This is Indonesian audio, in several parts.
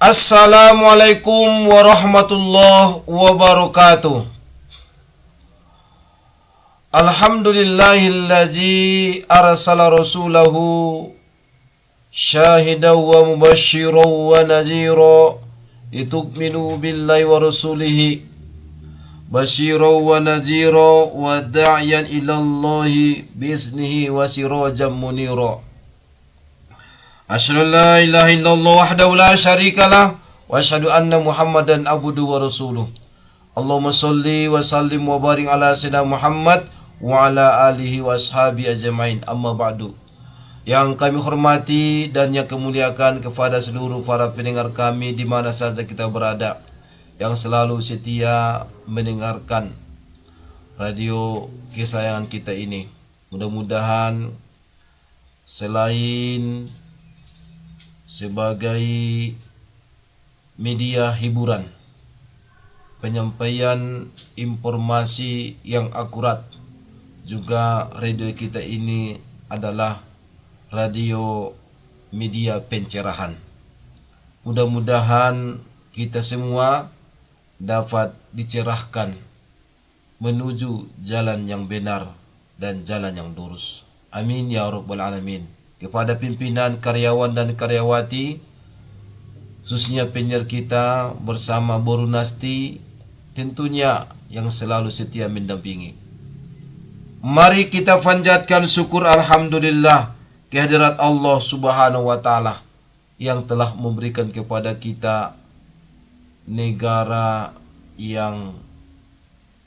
Assalamualaikum warahmatullahi wabarakatuh. Alhamdulillahillazi arsala rasulahu syahidan wa mubasysyiran wa nadhira litu'minu billahi wa rasulihi basyiran wa nadhira wa da'iyan ilallahi biiznihi wa sirajan munira. Asyhadu an la ilaha illallah wahdahu la syarikalah wa asyhadu anna Muhammadan abduhu wa rasuluh. Allahumma sholli wa sallim wa barik ala sayyidina Muhammad wa ala alihi wa ashabi ajmain. Amma ba'du. Yang kami hormati dan yang kemuliakan kepada seluruh para pendengar kami di mana saja kita berada, yang selalu setia mendengarkan radio kesayangan kita ini. Mudah-mudahan selain sebagai media hiburan, penyampaian informasi yang akurat, juga radio kita ini adalah radio media pencerahan. Mudah-mudahan kita semua dapat dicerahkan menuju jalan yang benar dan jalan yang lurus. Amin ya rabbal alamin. Kepada pimpinan, karyawan dan karyawati, khususnya penyiar kita bersama Boru Nasti, tentunya yang selalu setia mendampingi. Mari kita panjatkan syukur alhamdulillah kehadirat Allah Subhanahu wa taala yang telah memberikan kepada kita negara yang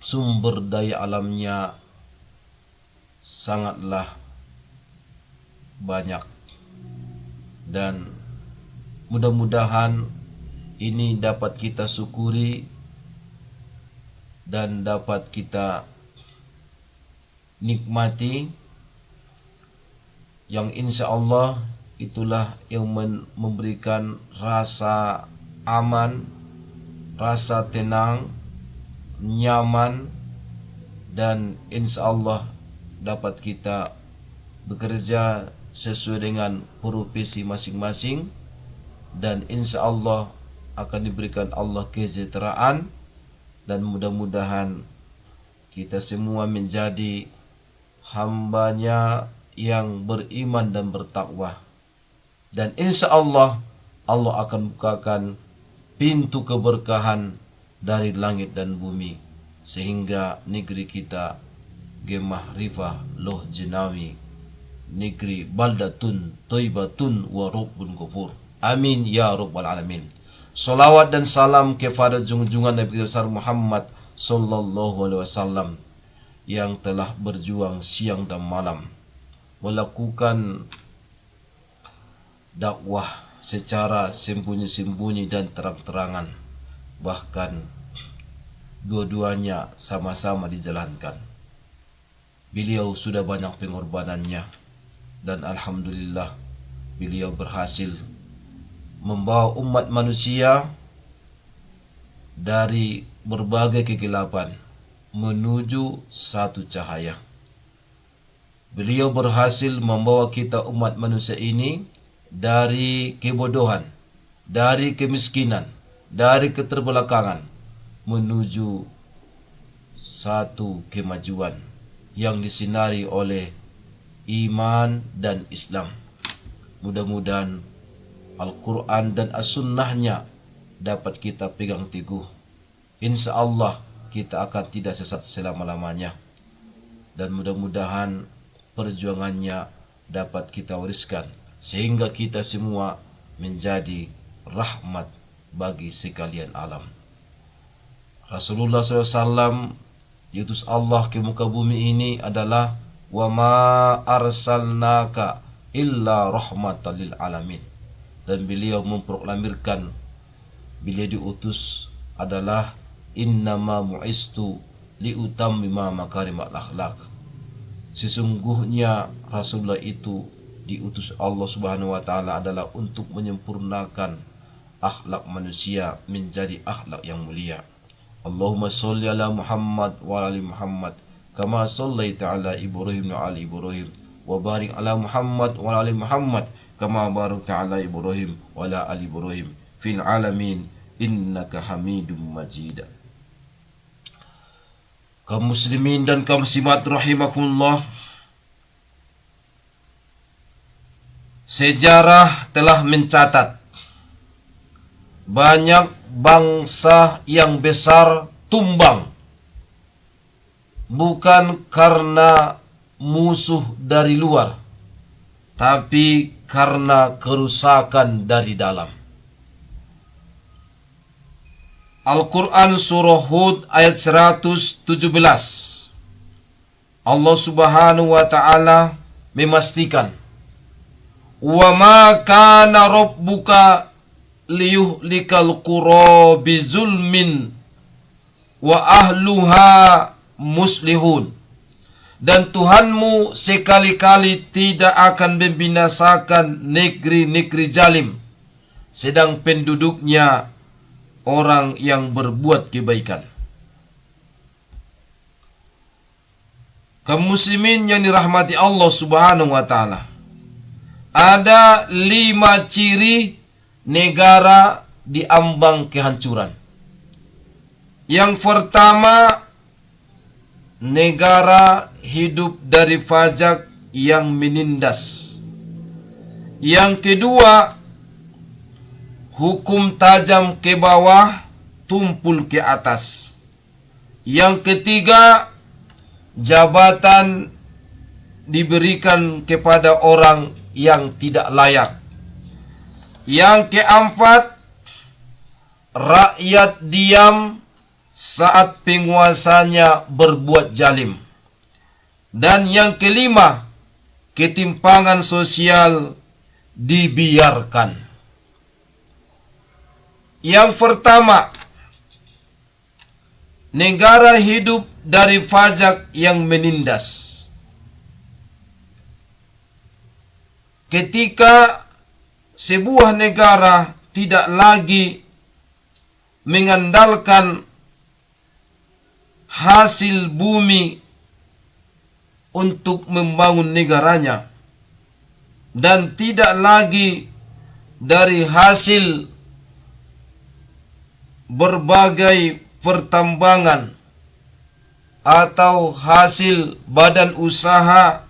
sumber daya alamnya sangatlah banyak, dan mudah-mudahan ini dapat kita syukuri dan dapat kita nikmati, yang insya Allah itulah yang memberikan rasa aman, rasa tenang, nyaman, dan insya Allah dapat kita bekerja sesuai dengan profesi masing-masing, dan insya Allah akan diberikan Allah kesejahteraan, dan mudah-mudahan kita semua menjadi hambanya yang beriman dan bertakwa, dan insya Allah Allah akan bukakan pintu keberkahan dari langit dan bumi, sehingga negeri kita gemah rifah loh jenawi, negeri baldatun toibatun wa rabbun ghafur. Amin ya rabbal alamin. Salawat dan salam kepada junjungan Nabi besar Muhammad sallallahu alaihi wasallam yang telah berjuang siang dan malam melakukan dakwah secara sembunyi-sembunyi dan terang-terangan, bahkan dua-duanya sama-sama dijalankan. Beliau sudah banyak pengorbanannya, dan alhamdulillah beliau berhasil membawa umat manusia dari berbagai kegelapan menuju satu cahaya. Beliau berhasil membawa kita umat manusia ini dari kebodohan, dari kemiskinan, dari keterbelakangan menuju satu kemajuan yang disinari oleh iman dan Islam. Mudah-mudahan Al-Quran dan As-Sunnahnya dapat kita pegang teguh. Insya Allah kita akan tidak sesat selama-lamanya, dan mudah-mudahan perjuangannya dapat kita wariskan sehingga kita semua menjadi rahmat bagi sekalian alam. Rasulullah SAW diutus Allah ke muka bumi ini adalah wa ma arsalnaka illa rahmatan lil alamin, dan beliau memproklamirkan beliau diutus adalah innama mu'istu liutammima makarimal akhlak. Sesungguhnya Rasulullah itu diutus Allah Subhanahu wa taala adalah untuk menyempurnakan akhlak manusia menjadi akhlak yang mulia. Allahumma sholli ala Muhammad wa ala ali Muhammad kama shallaita ala Ibrahim wa ali Ibrahim wa barik ala Muhammad wa ala ali Muhammad kama barakta ala Ibrahim wa ala ali Ibrahim fil alamin innaka Hamidum Majid. Kaum muslimin dan kaum muslimat rahimakumullah, sejarah telah mencatat banyak bangsa yang besar tumbang bukan karena musuh dari luar, tapi karena kerusakan dari dalam. Al-Quran surah Hud ayat 117. Allah subhanahu wa ta'ala memastikan, wa ma kana rabbuka liyuhlikal qura bizulmin wa ahluha muslihun. Dan Tuhanmu sekali-kali tidak akan membinasakan negeri-negeri zalim, sedang penduduknya orang yang berbuat kebaikan. Kaum muslimin yang dirahmati Allah subhanahu wa ta'ala, ada 5 ciri negara diambang kehancuran. Yang pertama, negara hidup dari pajak yang menindas. Yang kedua, hukum tajam ke bawah, tumpul ke atas. Yang ketiga, jabatan diberikan kepada orang yang tidak layak. Yang keempat, rakyat diam saat penguasanya berbuat zalim. Dan yang kelima, ketimpangan sosial dibiarkan. Yang pertama, negara hidup dari pajak yang menindas. Ketika sebuah negara tidak lagi mengandalkan hasil bumi untuk membangun negaranya, dan tidak lagi dari hasil berbagai pertambangan atau hasil badan usaha,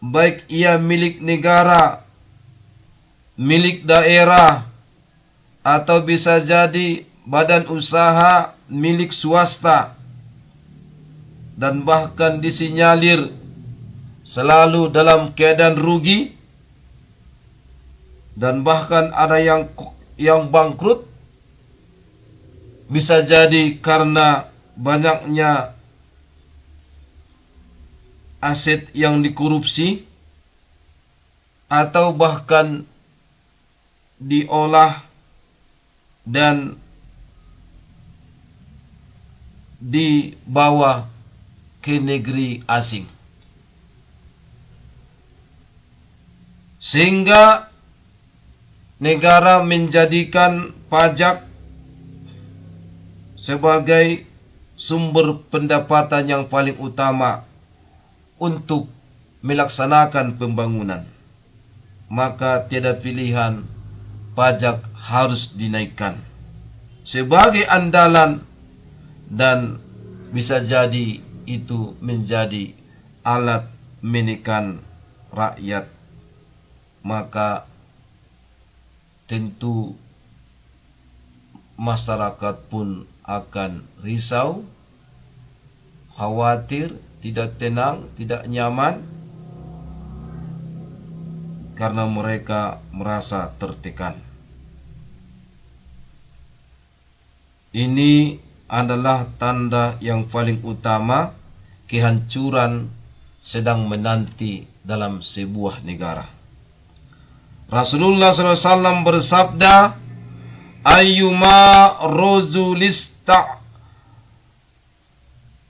baik ia milik negara, milik daerah, atau bisa jadi badan usaha milik swasta, dan bahkan disinyalir selalu dalam keadaan rugi, dan bahkan ada yang bangkrut, bisa jadi karena banyaknya aset yang dikorupsi, atau bahkan diolah dan dibawa ke negeri asing. Sehingga negara menjadikan pajak sebagai sumber pendapatan yang paling utama untuk melaksanakan pembangunan. Maka tiada pilihan, pajak harus dinaikkan sebagai andalan, dan bisa jadi itu menjadi alat menekan rakyat. Maka tentu masyarakat pun akan risau, khawatir, tidak tenang, tidak nyaman, karena mereka merasa tertekan. Ini adalah tanda yang paling utama kehancuran sedang menanti dalam sebuah negara. Rasulullah SAW bersabda, ayyuma rozulista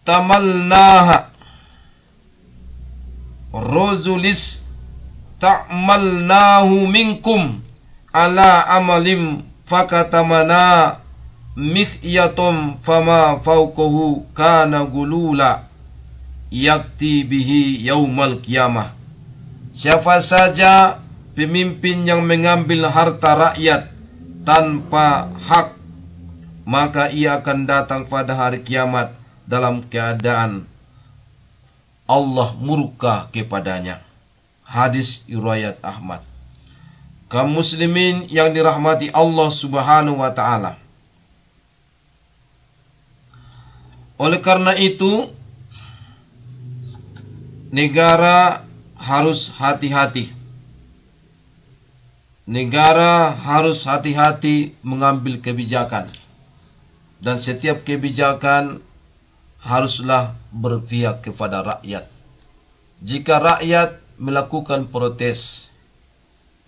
tamalnaha rozulis ta'malnahu minkum ala amalim fakatamana mikhyatum fama fauqahu kana gulula yakti bihi yaumal qiyamah. Siapa saja pemimpin yang mengambil harta rakyat tanpa hak, maka ia akan datang pada hari kiamat dalam keadaan Allah murka kepadanya. Hadis riwayat Ahmad. Kaum muslimin yang dirahmati Allah Subhanahu wa taala. Oleh karena itu, negara harus hati-hati. Negara harus hati-hati mengambil kebijakan. Dan setiap kebijakan haruslah berpihak kepada rakyat. Jika rakyat melakukan protes,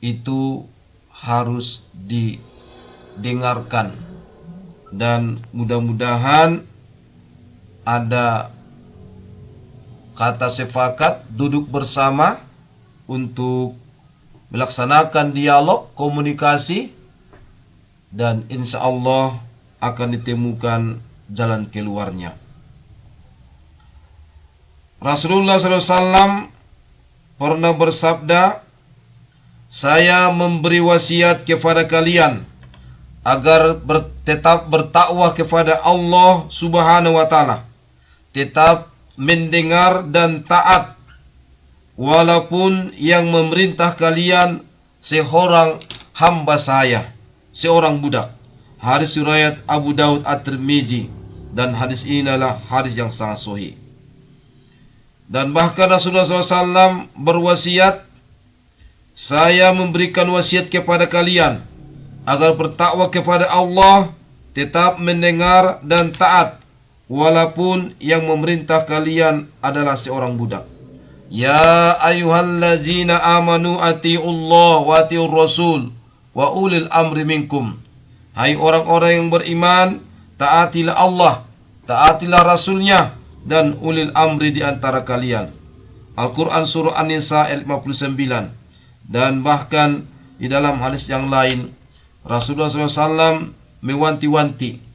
itu harus didengarkan. Dan mudah-mudahan ada kata sepakat duduk bersama untuk melaksanakan dialog, komunikasi, dan insya Allah akan ditemukan jalan keluarnya. Rasulullah SAW pernah bersabda, saya memberi wasiat kepada kalian agar tetap bertakwa kepada Allah Subhanahu wa taala, tetap mendengar dan taat walaupun yang memerintah kalian seorang hamba saya, seorang budak. Hadis riwayat Abu Daud At-Tirmizi, dan hadis ini adalah hadis yang sangat sahih. Dan bahkan Rasulullah SAW berwasiat, saya memberikan wasiat kepada kalian agar bertakwa kepada Allah, tetap mendengar dan taat walaupun yang memerintah kalian adalah seorang budak. Ya ayyuhallazina amanu atiiullah wa atiiur rasul wa ulil amri minkum. Hai orang-orang yang beriman, taatilah Allah, taatilah Rasulnya, dan ulil amri di antara kalian. Al-Quran surah An-Nisa ayat 59. Dan bahkan di dalam hadis yang lain, Rasulullah SAW mewanti-wanti,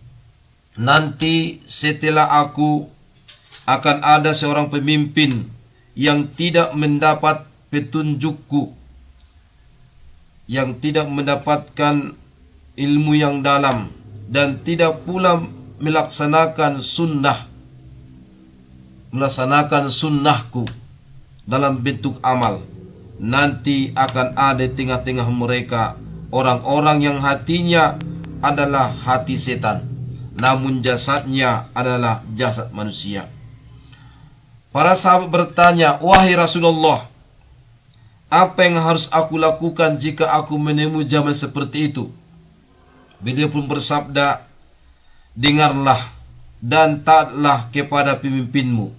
nanti setelah aku akan ada seorang pemimpin yang tidak mendapat petunjukku, yang tidak mendapatkan ilmu yang dalam, dan tidak pula melaksanakan sunnahku dalam bentuk amal. Nanti akan ada di tengah-tengah mereka orang-orang yang hatinya adalah hati setan, namun jasadnya adalah jasad manusia. Para sahabat bertanya, wahai Rasulullah, apa yang harus aku lakukan jika aku menemui zaman seperti itu? Beliau pun bersabda, dengarlah dan taatlah kepada pemimpinmu,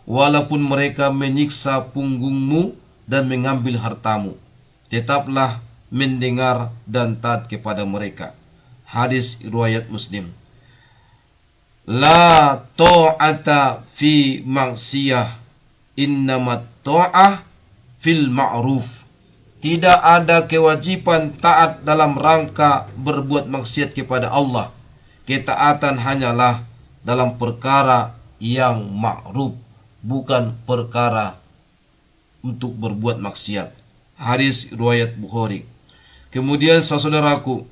walaupun mereka menyiksa punggungmu dan mengambil hartamu. Tetaplah mendengar dan taat kepada mereka. Hadis riwayat Muslim. La ta'ata fi maksiyah, innamat ta'ah fil ma'ruf. Tidak ada kewajiban taat dalam rangka berbuat maksiat kepada Allah. Ketaatan hanyalah dalam perkara yang ma'ruf, bukan perkara untuk berbuat maksiat. Hadis riwayat Bukhari. Kemudian saudaraku,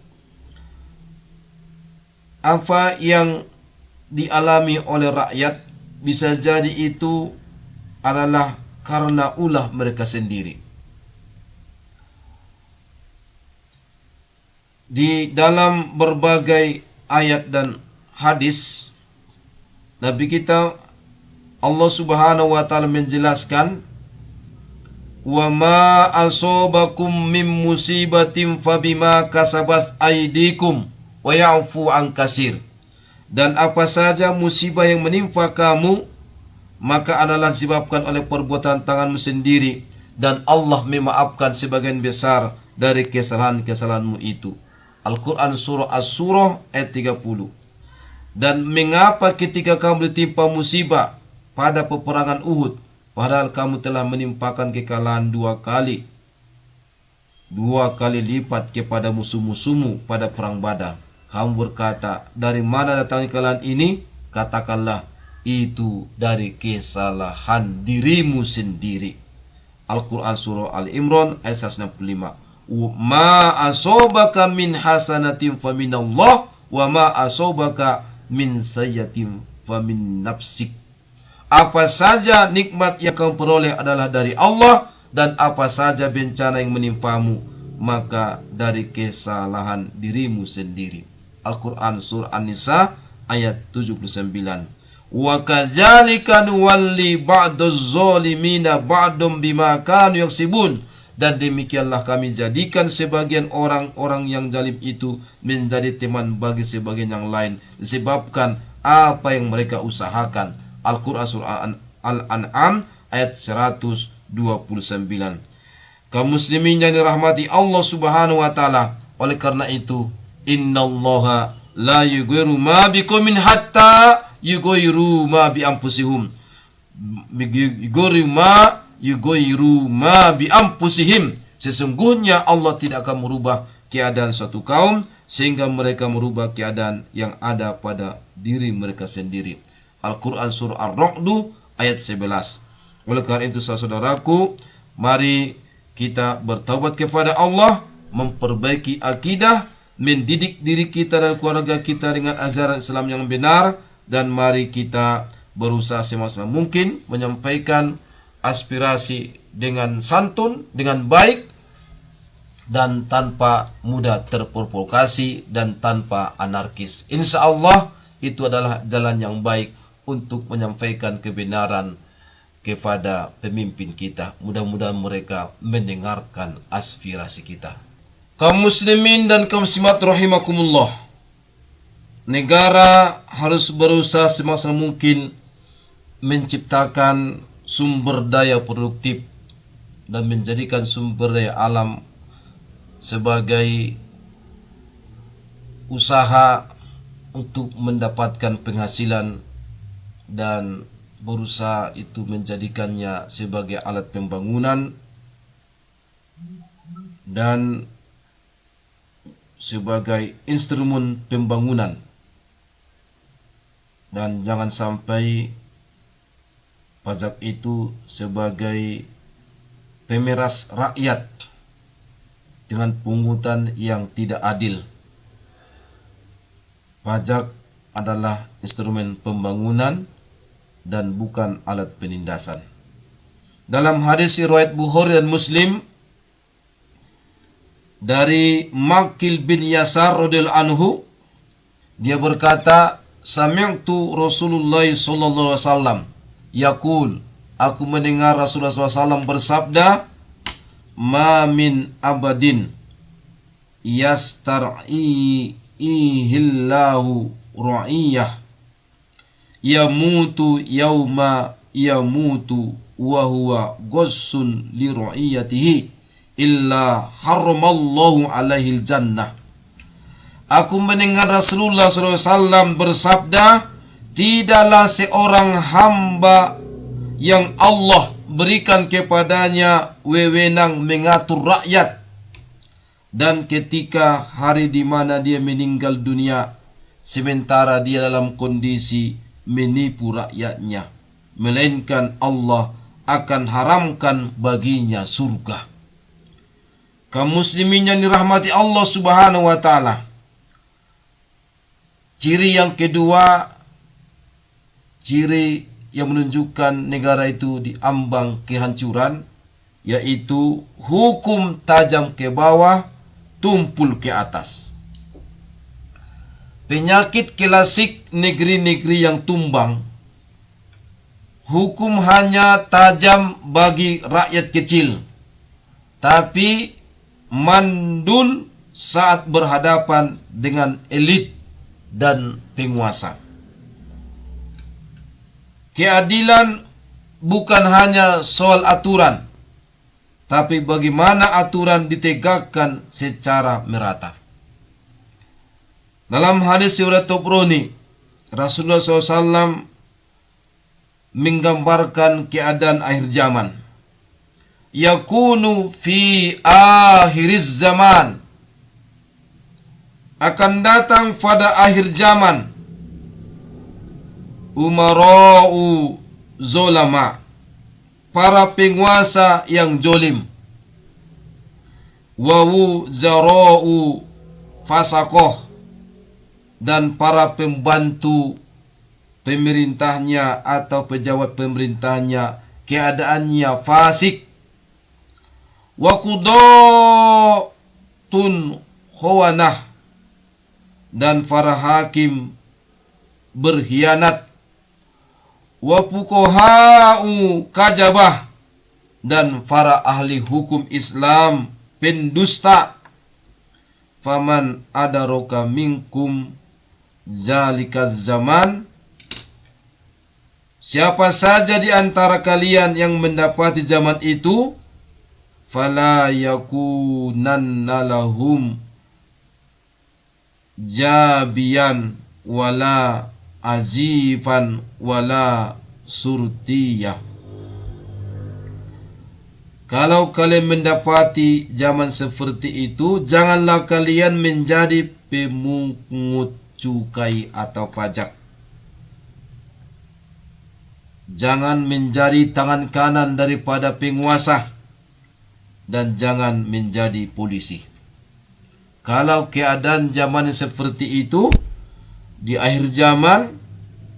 apa yang dialami oleh rakyat bisa jadi itu adalah karena ulah mereka sendiri. Di dalam berbagai ayat dan hadis, Nabi kita Allah Subhanahu wa taala menjelaskan, wa ma asobakum min musibatin fabima kasabat aydikum wa ya'fu an kasir. Dan apa saja musibah yang menimpa kamu, maka adalah disebabkan oleh perbuatan tanganmu sendiri, dan Allah memaafkan sebagian besar dari kesalahan-kesalahanmu itu. Al-Quran surah As-Surah ayat 30. Dan mengapa ketika kamu ditimpa musibah pada peperangan Uhud, padahal kamu telah menimpakan kekalahan 2 kali lipat kepada musuh-musuhmu pada perang Badar, kamu berkata, dari mana datangnya kekalahan ini? Katakanlah, itu dari kesalahan dirimu sendiri. Al-Quran surah Al-Imran ayat 165. ma asobaka min hasanatin faminallah wa ma asobaka min sayyatin famin nafsik. Apa saja nikmat yang kamu peroleh adalah dari Allah, dan apa saja bencana yang menimpamu maka dari kesalahan dirimu sendiri. Al-Quran surah An-Nisa ayat 79. Wa kadzalika nuwalli ba'daz zalimina ba'dum bima kanu yaksibun. Dan demikianlah kami jadikan sebagian orang-orang yang zalim itu menjadi teman bagi sebagian yang lain disebabkan apa yang mereka usahakan. Al-Quran surah Al-An'am ayat 129. Kaum muslimin yang dirahmati Allah Subhanahu wa taala, oleh karena itu innallaha la yughayyiru ma biqaumin hatta yughayyiru ma bi anfusihim. Yughayyiru ma bi anfusihim. Sesungguhnya Allah tidak akan merubah keadaan suatu kaum sehingga mereka merubah keadaan yang ada pada diri mereka sendiri. Al-Quran surah Ar-Ra'd ayat 11. Oleh karena itu saudaraku, mari kita bertaubat kepada Allah, memperbaiki akidah, mendidik diri kita dan keluarga kita dengan ajaran Islam yang benar, dan mari kita berusaha semaksimal mungkin menyampaikan aspirasi dengan santun, dengan baik, dan tanpa mudah terprovokasi dan tanpa anarkis. Insya Allah itu adalah jalan yang baik untuk menyampaikan kebenaran kepada pemimpin kita. Mudah-mudahan mereka mendengarkan aspirasi kita. Kaum muslimin dan kaum muslimat rahimakumullah, negara harus berusaha semaksimal mungkin menciptakan sumber daya produktif dan menjadikan sumber daya alam sebagai usaha untuk mendapatkan penghasilan, dan berusaha itu menjadikannya sebagai alat pembangunan dan sebagai instrumen pembangunan. Dan jangan sampai pajak itu sebagai pemeras rakyat dengan pungutan yang tidak adil. Pajak adalah instrumen pembangunan dan bukan alat penindasan. Dalam hadis riwayat Bukhari dan Muslim dari Maqil bin Yasar radhiyallahu anhu, dia berkata, sami'tu Rasulullah sallallahu alaihi wasallam yaqul, aku mendengar Rasulullah SAW bersabda, ma min abadin yastar'ihillahu ra'iyah yamutu yauma yamutu wa huwa ghassun li ra'iyatihi illa haramallahu alaihi jannah. Aku mendengar Rasulullah SAW bersabda, tidaklah seorang hamba yang Allah berikan kepadanya wewenang mengatur rakyat, dan ketika hari di mana dia meninggal dunia sementara dia dalam kondisi menipu rakyatnya, melainkan Allah akan haramkan baginya surga. Kaum muslimin yang dirahmati Allah Subhanahu wa taala, ciri yang kedua, ciri yang menunjukkan negara itu diambang kehancuran, yaitu hukum tajam ke bawah, tumpul ke atas. Penyakit klasik negeri-negeri yang tumbang, hukum hanya tajam bagi rakyat kecil, tapi mandul saat berhadapan dengan elit dan penguasa. Keadilan bukan hanya soal aturan, tapi bagaimana aturan ditegakkan secara merata. Dalam hadis riwayat Tabrani, Rasulullah SAW menggambarkan keadaan akhir zaman. Yakunu fi akhiriz zaman, akan datang pada akhir zaman, umara'u zolama, para penguasa yang jolim. wa wuzara'u fasakoh, dan para pembantu pemerintahnya atau pejabat pemerintahnya keadaannya fasik. Wa qudatun khawanah, dan para hakim berkhianat. Wa fuqaha'u kadzabah, dan para ahli hukum Islam pendusta. Faman adaraka minkum zalikaz zaman, siapa saja di antara kalian yang mendapati zaman itu, fala yakunanna lahum jabiyan wala azifan wala surtiyah. Kalau kalian mendapati zaman seperti itu, janganlah kalian menjadi pemungut cukai atau pajak. Jangan menjadi tangan kanan daripada penguasa, dan jangan menjadi polisi. Kalau keadaan zaman seperti itu, di akhir zaman,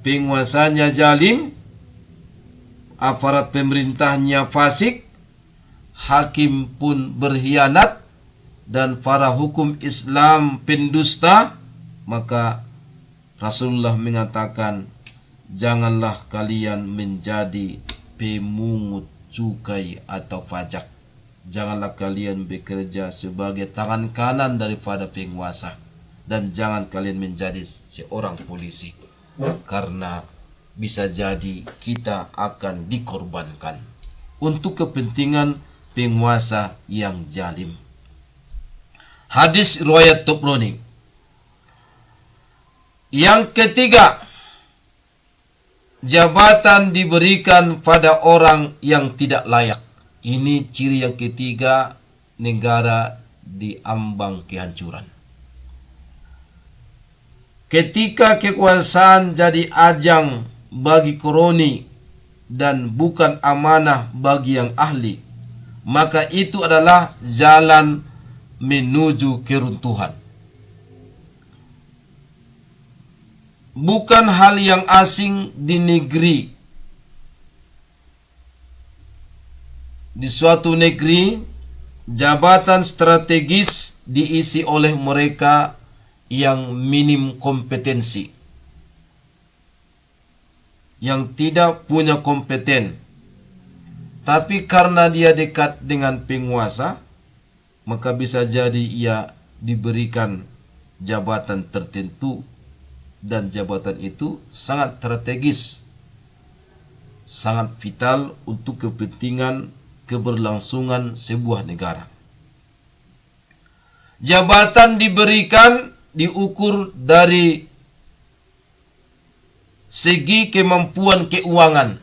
penguasanya zalim, aparat pemerintahnya fasik, hakim pun berkhianat, dan para hukum Islam pendusta, maka Rasulullah mengatakan, janganlah kalian menjadi pemungut cukai atau pajak. Janganlah kalian bekerja sebagai tangan kanan daripada penguasa, dan jangan kalian menjadi seorang polisi, karena bisa jadi kita akan dikorbankan untuk kepentingan penguasa yang zalim. Hadis riwayat Tabrani. Yang ketiga, jabatan diberikan pada orang yang tidak layak. Ini ciri yang ketiga negara diambang kehancuran. Ketika kekuasaan jadi ajang bagi kroni dan bukan amanah bagi yang ahli, maka itu adalah jalan menuju keruntuhan. Bukan hal yang asing di negeri. Di suatu negeri, jabatan strategis diisi oleh mereka yang minim kompetensi, yang tidak punya kompeten. Tapi karena dia dekat dengan penguasa, maka bisa jadi ia diberikan jabatan tertentu, dan jabatan itu sangat strategis, sangat vital untuk kepentingan keberlangsungan sebuah negara. Jabatan diberikan diukur dari segi kemampuan keuangan,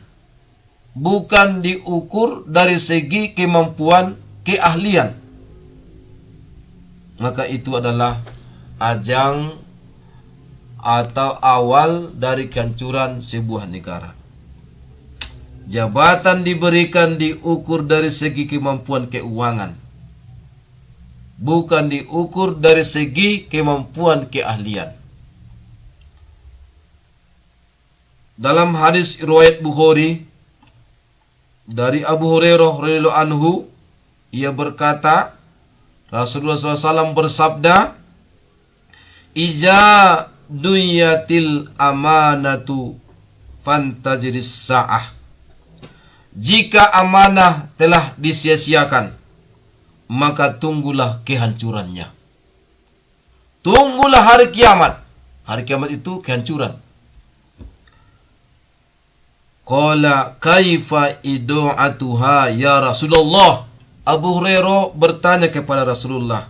bukan diukur dari segi kemampuan keahlian. Maka itu adalah ajang atau awal dari kehancuran sebuah negara. Jabatan diberikan diukur dari segi kemampuan keuangan, bukan diukur dari segi kemampuan keahlian. Dalam hadis riwayat Bukhari dari Abu Hurairah radhiyallahu anhu, ia berkata, Rasulullah SAW bersabda, "Iza duyatil amanatu fantajiris sa'ah." Jika amanah telah disia-siakan, maka tunggulah kehancurannya. Tunggulah hari kiamat. Hari kiamat itu kehancuran. Qala kaifa idu'atuha ya Rasulullah. Abu Hurairah bertanya kepada Rasulullah,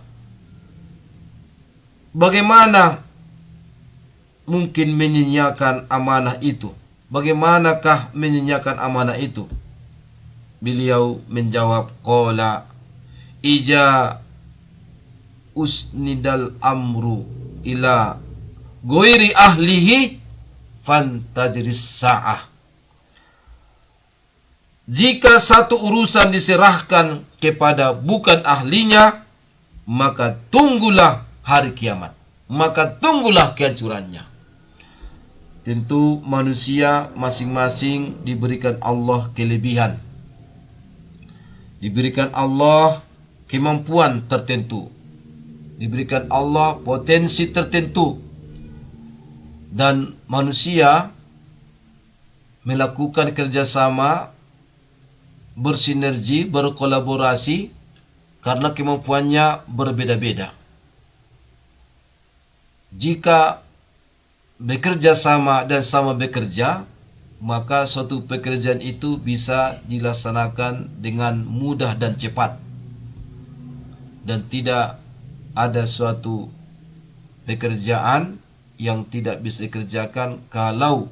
bagaimana mungkin menyanyiakan amanah itu? Bagaimanakah menyanyiakan amanah itu? Beliau menjawab, qala ija usnidal amru ila ghairi ahlihi fantajris sa'ah. Jika satu urusan diserahkan kepada bukan ahlinya, maka tunggulah hari kiamat, maka tunggulah kehancurannya. Tentu manusia masing-masing diberikan Allah kelebihan, diberikan Allah kemampuan tertentu, diberikan Allah potensi tertentu, dan manusia melakukan kerjasama, bersinergi, berkolaborasi karena kemampuannya berbeda-beda. Jika bekerja sama dan sama bekerja, maka suatu pekerjaan itu bisa dilaksanakan dengan mudah dan cepat, dan tidak ada suatu pekerjaan yang tidak bisa dikerjakan kalau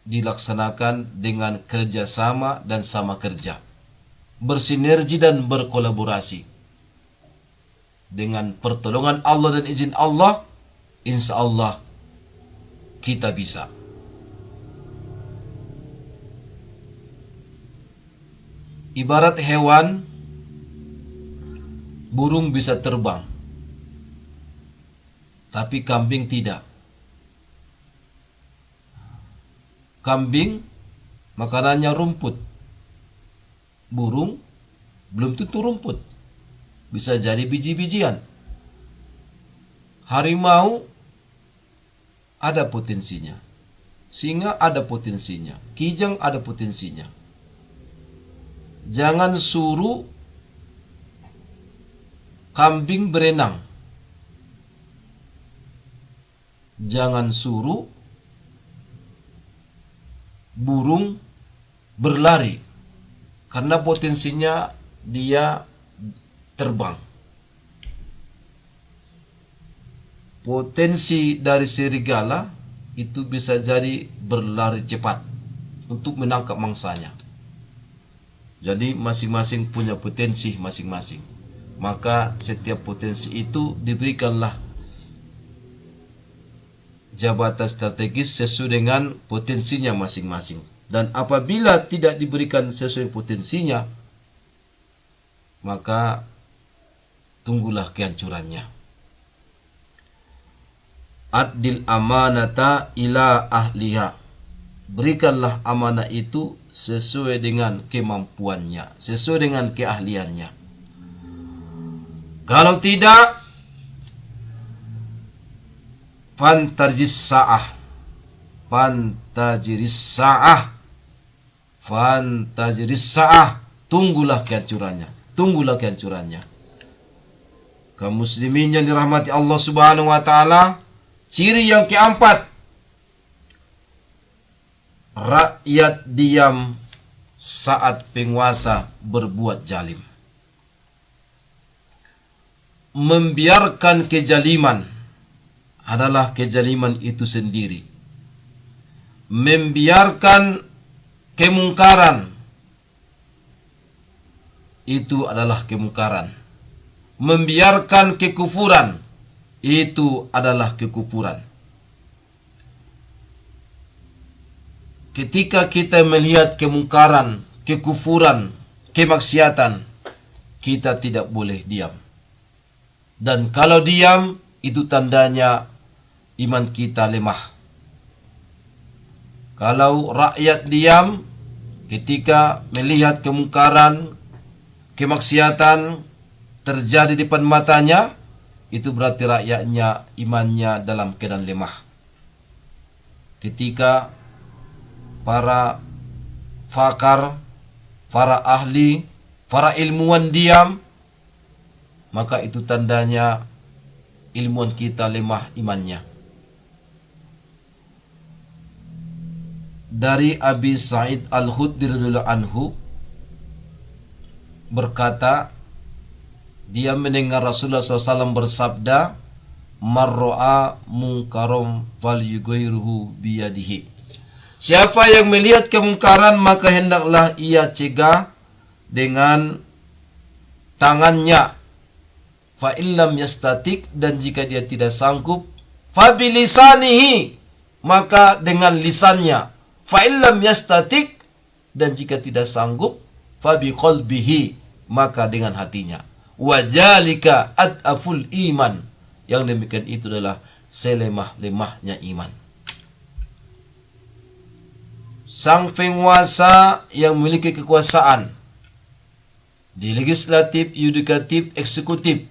dilaksanakan dengan kerjasama dan sama kerja, bersinergi dan berkolaborasi. Dengan pertolongan Allah dan izin Allah, insya Allah kita bisa. Ibarat hewan, burung bisa terbang, tapi kambing tidak. Kambing makanannya rumput, burung belum tentu rumput, bisa jadi biji-bijian. Harimau ada potensinya, singa ada potensinya, kijang ada potensinya. Jangan suruh kambing berenang, jangan suruh burung berlari, karena potensinya dia terbang. Potensi dari serigala itu bisa jadi berlari cepat untuk menangkap mangsanya. Jadi masing-masing punya potensi masing-masing. Maka setiap potensi itu diberikanlah jabatan strategis sesuai dengan potensinya masing-masing. Dan apabila tidak diberikan sesuai potensinya, maka tunggulah kehancurannya. Addil amanata ila ahliha. Berikanlah amanah itu sesuai dengan kemampuannya, sesuai dengan keahliannya. Kalau tidak, fantajiris sa'ah, tunggulah kehancurannya, tunggulah kehancurannya. Kaum muslimin yang dirahmati Allah Subhanahu wa taala, ciri yang keempat, rakyat diam saat penguasa berbuat zalim. Membiarkan kezaliman adalah kezaliman itu sendiri. Membiarkan kemungkaran itu adalah kemungkaran. Membiarkan kekufuran itu adalah kekufuran. Ketika kita melihat kemungkaran, kekufuran, kemaksiatan, kita tidak boleh diam. Dan kalau diam, itu tandanya iman kita lemah. Kalau rakyat diam ketika melihat kemungkaran, kemaksiatan terjadi di depan matanya, itu berarti rakyatnya imannya dalam keadaan lemah. Ketika para pakar, para ahli, para ilmuwan diam, maka itu tandanya ilmuwan kita lemah imannya. Dari Abi Sa'id Al-Khudri radhiyallahu anhu berkata, dia mendengar Rasulullah SAW bersabda, "Marro'a munkarom falyughayyirhu biyadihi." Siapa yang melihat kemungkaran, maka hendaklah ia cegah dengan tangannya. Fa illam yastatik, dan jika dia tidak sanggup, fa bilisanihi, maka dengan lisannya. Fa illam yastatik, dan jika tidak sanggup, fa biqalbihi, maka dengan hatinya. wajalika adaful iman. Yang demikian itu adalah selemah-lemahnya iman. Sang penguasa yang memiliki kekuasaan di legislatif, yudikatif, eksekutif,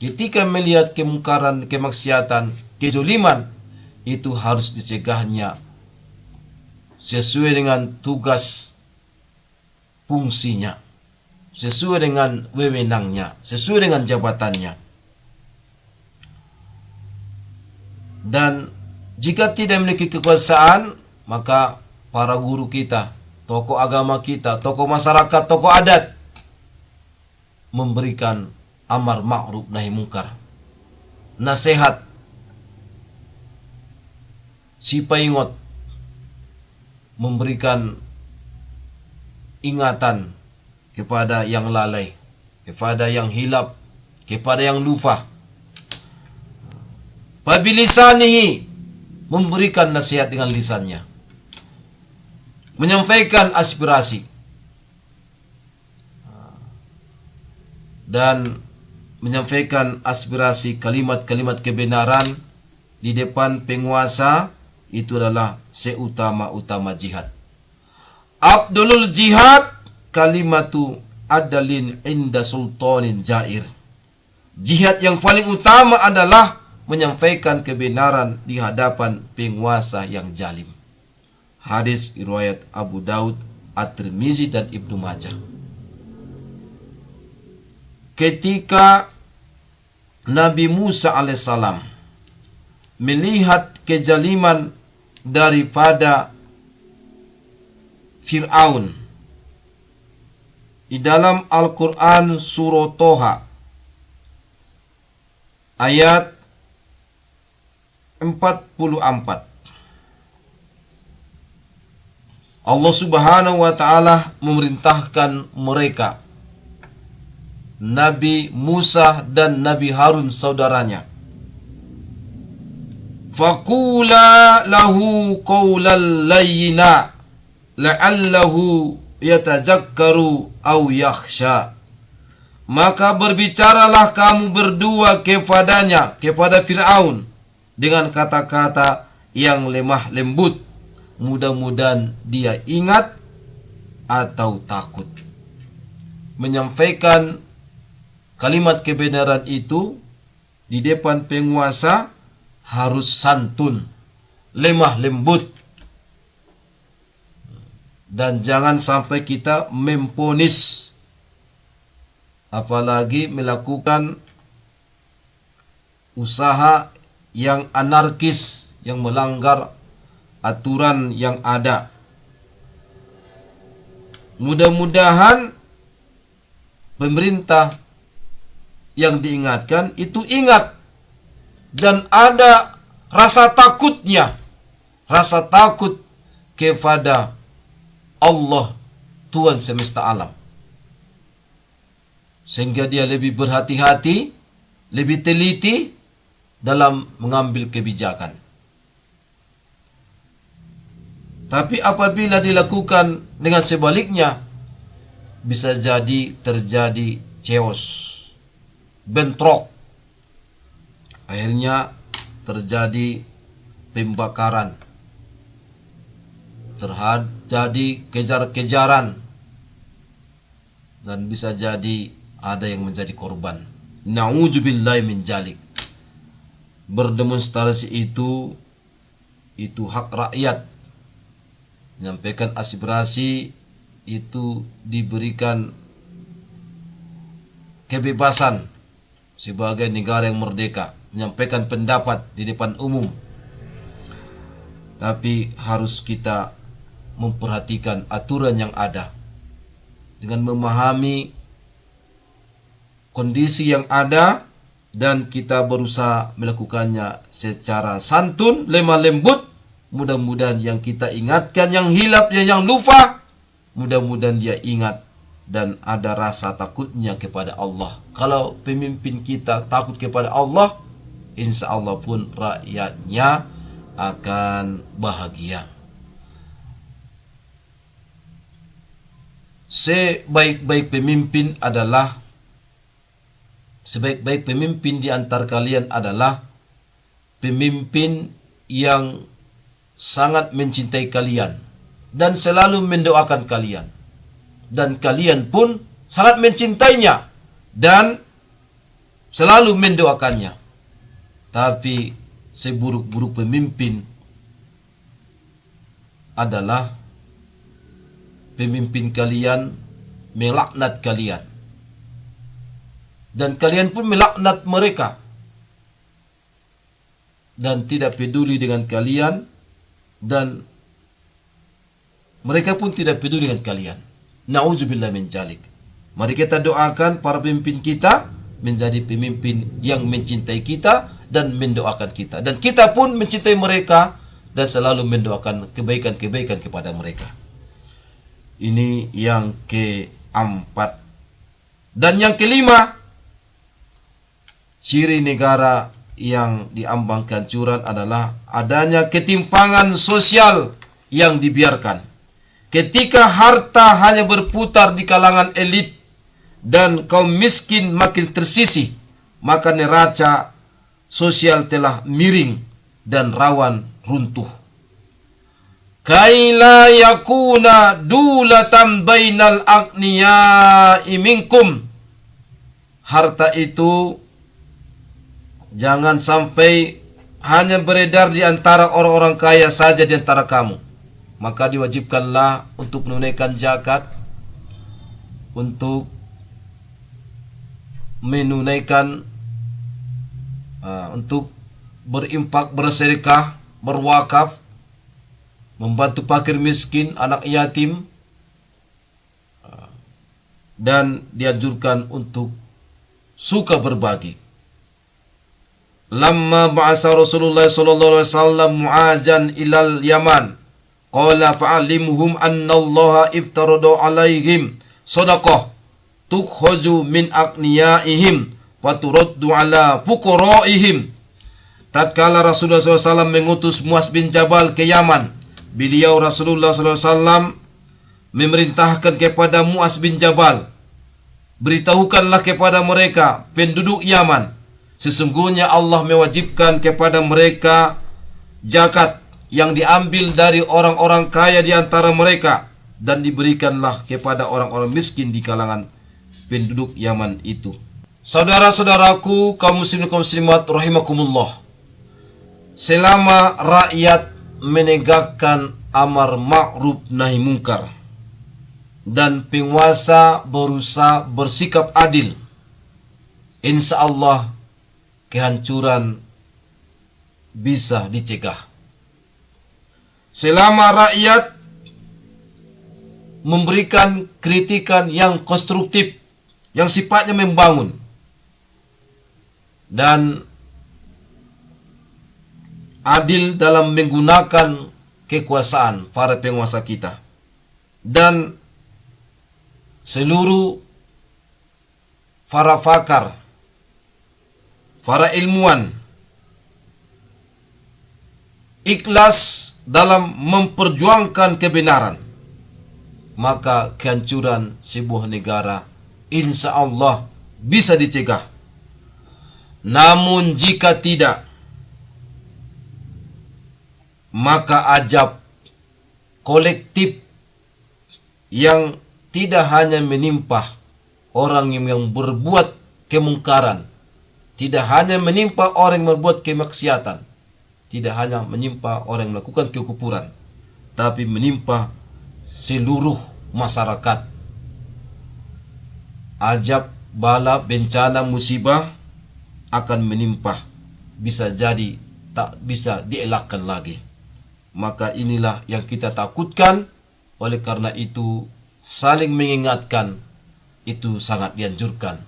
ketika melihat kemungkaran, kemaksiatan, kezaliman, itu harus dicegahnya sesuai dengan tugas fungsinya, sesuai dengan wewenangnya, sesuai dengan jabatannya. Dan jika tidak memiliki kekuasaan, maka para guru kita, tokoh agama kita, tokoh masyarakat, tokoh adat memberikan amar ma'ruf nahi mungkar, nasihat, sipaingot, memberikan ingatan kepada yang lalai, kepada yang hilap, kepada yang lupa. Fabilisanihi, memberikan nasihat dengan lisannya, menyampaikan aspirasi, dan menyampaikan aspirasi kalimat-kalimat kebenaran di depan penguasa, itu adalah seutama-utama jihad. Abdulul jihad kalimatu adalin inda sultanin jair. Jihad yang paling utama adalah menyampaikan kebenaran di hadapan penguasa yang zalim. Hadis riwayat Abu Daud, At-Tirmizi dan Ibnu Majah. Ketika Nabi Musa alaihissalam melihat kezaliman daripada Fir'aun, di dalam Al-Quran surah Toha ayat 44, Allah subhanahu wa ta'ala memerintahkan mereka, Nabi Musa dan Nabi Harun saudaranya, faqula lahu qawlan layyina la'allahu yatazakkaru aw yakhsha. Maka berbicaralah kamu berdua kepadanya, kepada Fir'aun, dengan kata-kata yang lemah lembut, mudah-mudahan dia ingat atau takut. Menyampaikan kalimat kebenaran itu di depan penguasa harus santun, lemah lembut, dan jangan sampai kita memponis, apalagi melakukan usaha yang anarkis, yang melanggar aturan yang ada. Mudah-mudahan pemerintah yang diingatkan itu ingat dan ada rasa takutnya, rasa takut kepada Allah, Tuhan semesta alam, sehingga dia lebih berhati-hati, lebih teliti dalam mengambil kebijakan. Tapi apabila dilakukan dengan sebaliknya, bisa jadi terjadi chaos, bentrok, akhirnya terjadi pembakaran, terjadi kejar-kejaran, dan bisa jadi ada yang menjadi korban. Na'udzubillahi min dzalik. Berdemonstrasi itu hak rakyat. Menyampaikan aspirasi itu diberikan kebebasan sebagai negara yang merdeka, menyampaikan pendapat di depan umum. Tapi harus kita memperhatikan aturan yang ada dengan memahami kondisi yang ada, dan kita berusaha melakukannya secara santun, lemah lembut. Mudah-mudahan yang kita ingatkan, yang hilap, yang lupa, mudah-mudahan dia ingat dan ada rasa takutnya kepada Allah. Kalau pemimpin kita takut kepada Allah, insya Allah pun rakyatnya akan bahagia. Sebaik-baik pemimpin adalah sebaik-baik pemimpin di antara kalian adalah pemimpin yang sangat mencintai kalian dan selalu mendoakan kalian, dan kalian pun sangat mencintainya dan selalu mendoakannya. Tapi seburuk-buruk pemimpin adalah pemimpin kalian melaknat kalian dan kalian pun melaknat mereka dan tidak peduli dengan kalian, dan mereka pun tidak peduli dengan kalian. Na'udzubillah min dzalik. Mari kita doakan para pemimpin kita menjadi pemimpin yang mencintai kita dan mendoakan kita, dan kita pun mencintai mereka dan selalu mendoakan kebaikan-kebaikan kepada mereka. Ini yang keempat. Dan yang kelima, ciri negara yang diambang kehancuran adalah adanya ketimpangan sosial yang dibiarkan. Ketika harta hanya berputar di kalangan elit dan kaum miskin makin tersisih, maka neraca sosial telah miring dan rawan runtuh. Kaila yakuna dulatan bainal agniya'i minkum. Harta itu jangan sampai hanya beredar di antara orang-orang kaya saja di antara kamu. Maka diwajibkanlah untuk menunaikan zakat, untuk menunaikan untuk berimpak, bersedekah, berwakaf, membantu fakir miskin, anak yatim, dan dianjurkan untuk suka berbagi. Lamma ba'asa Rasulullah sallallahu alaihi wasallam Mu'azan ilal Yaman, qala fa'alimhum anna Allah iftarada alaihim sadaqah tukhazu min agniyaihim wa turaddu ala fuqaraihim. Tatkala Rasulullah SAW mengutus Muaz bin Jabal ke Yaman, beliau Rasulullah SAW memerintahkan kepada Muaz bin Jabal, beritahukanlah kepada mereka penduduk Yaman, sesungguhnya Allah mewajibkan kepada mereka zakat yang diambil dari orang-orang kaya di antara mereka, dan diberikanlah kepada orang-orang miskin di kalangan penduduk Yaman itu. Saudara-saudaraku, kaum muslimin kaum muslimat rahimakumullah, selama rakyat menegakkan amar ma'ruf nahi mungkar dan penguasa berusaha bersikap adil, insya Allah kehancuran bisa dicegah. Selama rakyat memberikan kritikan yang konstruktif, yang sifatnya membangun, dan adil dalam menggunakan kekuasaan para penguasa kita, dan seluruh para pakar, para ilmuwan ikhlas dalam memperjuangkan kebenaran, maka kehancuran sebuah negara insya Allah bisa dicegah. Namun jika tidak, maka ajab kolektif yang tidak hanya menimpa orang yang berbuat kemungkaran, tidak hanya menimpa orang yang berbuat kemaksiatan, tidak hanya menimpa orang yang melakukan kekufuran, tapi menimpa seluruh masyarakat. Ajab, bala, bencana, musibah akan menimpa, bisa jadi tak bisa dielakkan lagi. Maka inilah yang kita takutkan. Oleh karena itu, saling mengingatkan itu sangat dianjurkan.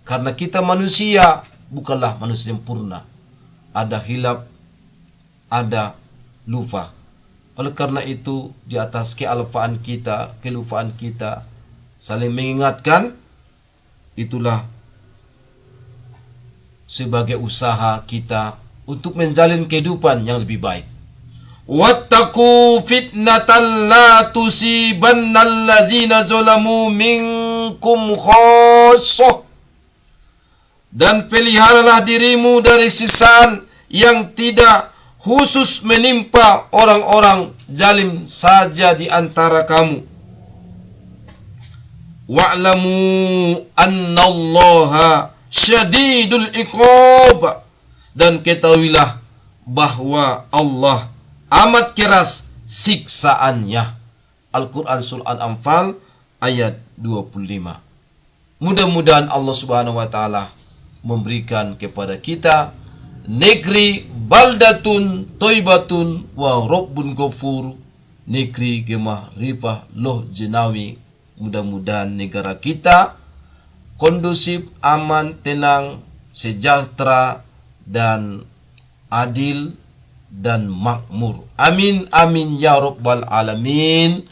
Karena kita manusia bukanlah manusia sempurna. Ada hilaf, ada lupa. Oleh karena itu, di atas kealpaan kita, kelupaan kita, saling mengingatkan, itulah sebagai usaha kita untuk menjalin kehidupan yang lebih baik. Wattaqu fitnatan la tusibannal ladzina zalamu minkum khassah. dan peliharalah dirimu dari siksaan yang tidak khusus menimpa orang-orang zalim saja di antara kamu. Wa'lamu annallaha syadidul iqab, dan ketahuilah bahwa Allah amat keras siksaannya. Al-Quran Surah Al-Anfal ayat 25. Mudah-mudahan Allah Subhanahu wa taala memberikan kepada kita negeri baldatun toibatun wa rabbun ghafur, negeri gemah rifah loh jenawi. Mudah-mudahan negara kita kondusif, aman, tenang, sejahtera, dan adil dan makmur. Amin amin ya rabbal alamin.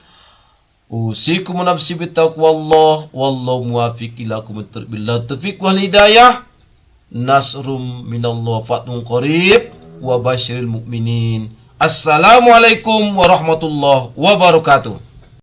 Usikum nafsi bittaqwallah wallahu muwaffiq ila aqwamit billahi taufiq wal hidayah. Nasrum minallah fatun qarib wa basyiril mu'minin. Assalamualaikum warahmatullahi wabarakatuh.